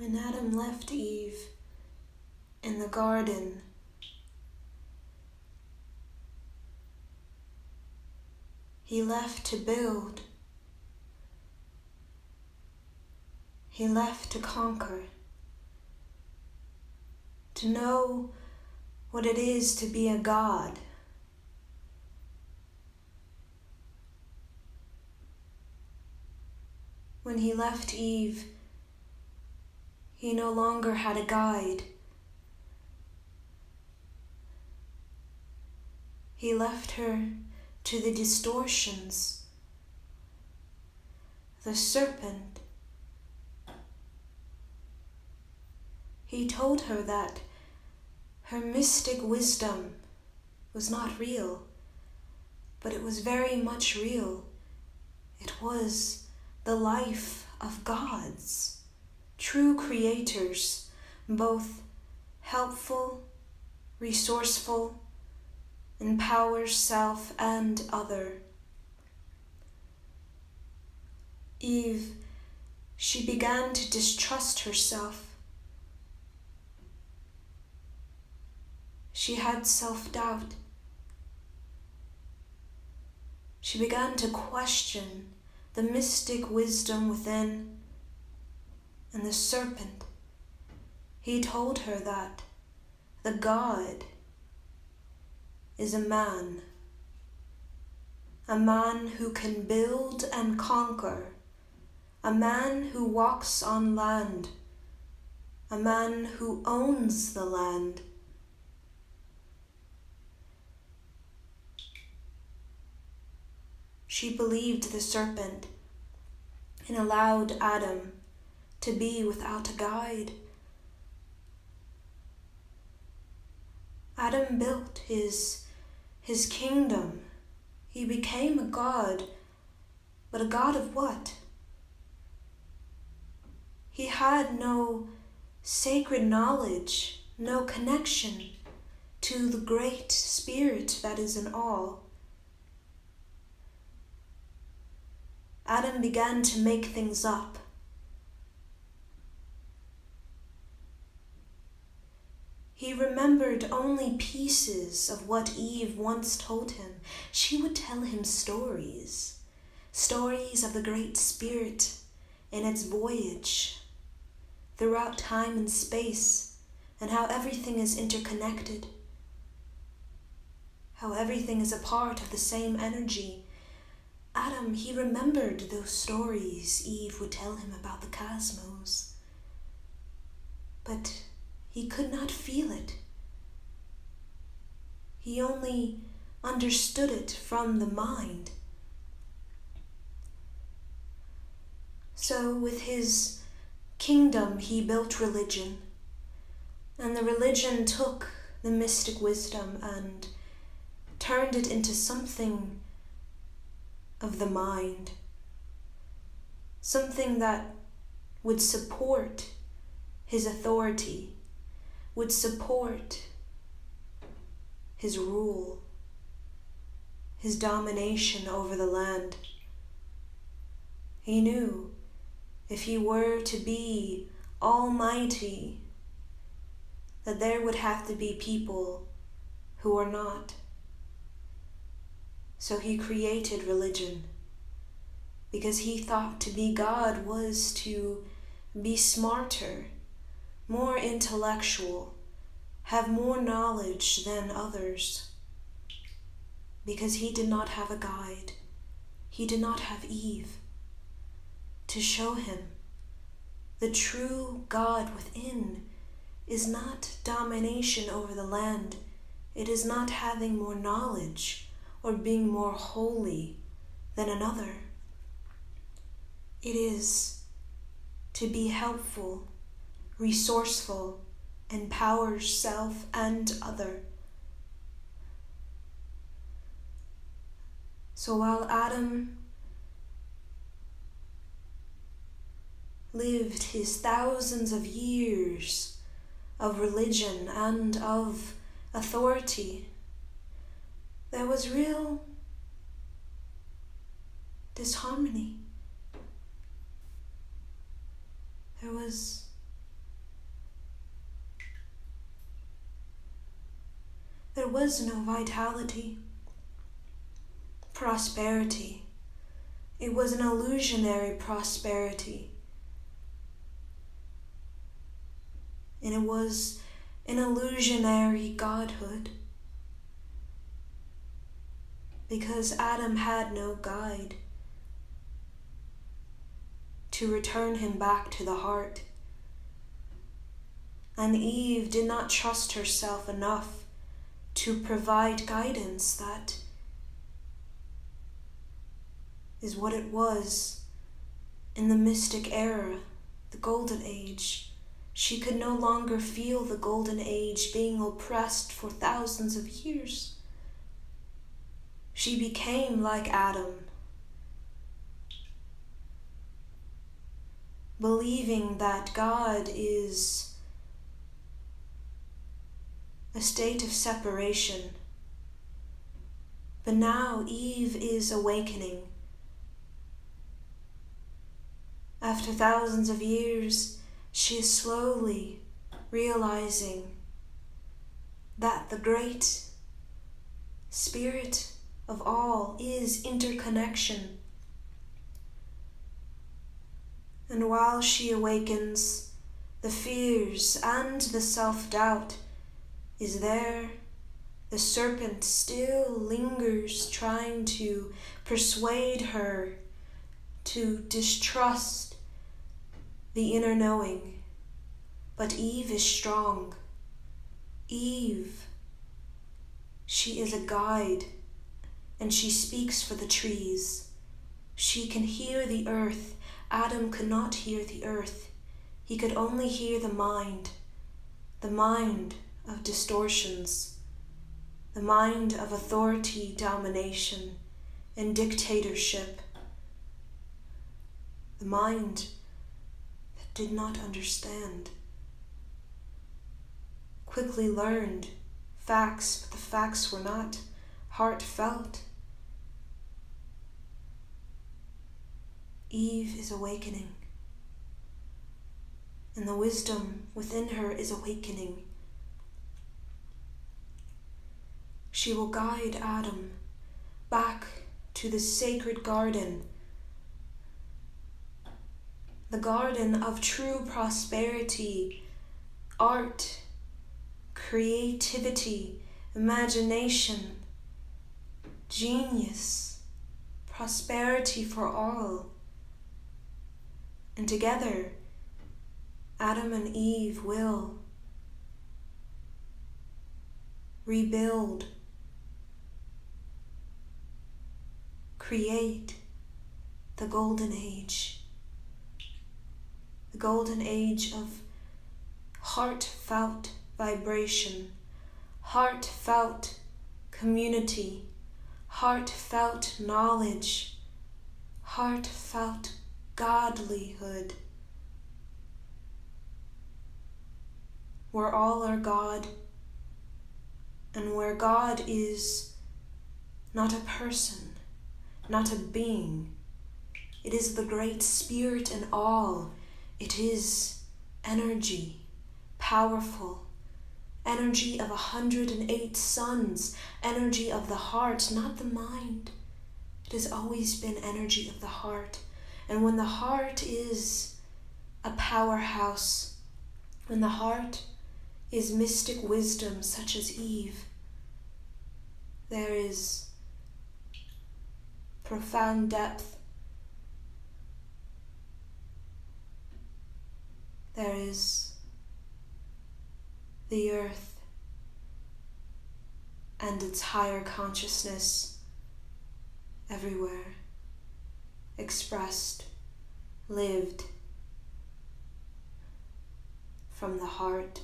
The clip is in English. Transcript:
When Adam left Eve in the garden, he left to build. He left to conquer, to know what it is to be a god. When he left Eve, he no longer had a guide. He left her to the distortions, the serpent. He told her that her mystic wisdom was not real, but it was very much real. It was the life of gods, true creators, both helpful, resourceful, empowers self and other. Eve, she began to distrust herself. She had self-doubt. She began to question the mystic wisdom within, and the serpent. He told her that the God is a man who can build and conquer, a man who walks on land, a man who owns the land. She believed the serpent and allowed Adam to be without a guide. Adam built his kingdom. He became a god, but a god of what? He had no sacred knowledge, no connection to the great spirit that is in all. Adam began to make things up. He remembered only pieces of what Eve once told him. She would tell him stories of the Great Spirit in its voyage throughout time and space, and how everything is interconnected, how everything is a part of the same energy. Adam, he remembered those stories Eve would tell him about the cosmos, but he could not feel it. He only understood it from the mind. So with his kingdom, he built religion, and the religion took the mystic wisdom and turned it into something of the mind, something that would support his authority, would support his rule, his domination over the land. He knew if he were to be almighty, that there would have to be people who are not. So he created religion, because he thought to be God was to be smarter, more intellectual, have more knowledge than others. Because he did not have a guide. He did not have Eve to show him the true God within is not domination over the land. It is not having more knowledge or being more holy than another. It is to be helpful, resourceful, empower self and other. So while Adam lived his thousands of years of religion and of authority, there was real disharmony. There was was no vitality, prosperity. It was an illusionary prosperity. And it was an illusionary godhood. Because Adam had no guide to return him back to the heart. And Eve did not trust herself enough to provide guidance. That is what it was in the mystic era, the golden age. She could no longer feel the golden age being oppressed for thousands of years. She became like Adam, believing that God is a state of separation. But now Eve is awakening. After thousands of years, she is slowly realizing that the great spirit of all is interconnection. And while she awakens, the fears and the self-doubt is there. The serpent still lingers, trying to persuade her to distrust the inner knowing. But Eve is strong. Eve, she is a guide, and she speaks for the trees. She can hear the earth. Adam could not hear the earth. He could only hear the mind of distortions, the mind of authority, domination, and dictatorship, the mind that did not understand, quickly learned facts, but the facts were not heartfelt. Eve is awakening, and the wisdom within her is awakening. She will guide Adam back to the sacred garden, the garden of true prosperity, art, creativity, imagination, genius, prosperity for all. And together, Adam and Eve will rebuild, create the golden age of heartfelt vibration, heartfelt community, heartfelt knowledge, heartfelt godlyhood, where all are God, and where God is not a person, not a being. It is the great spirit in all. It is energy, powerful, energy of 108 suns, energy of the heart, not the mind. It has always been energy of the heart. And when the heart is a powerhouse, when the heart is mystic wisdom such as Eve, there is profound depth. There is the earth and its higher consciousness everywhere, expressed, lived from the heart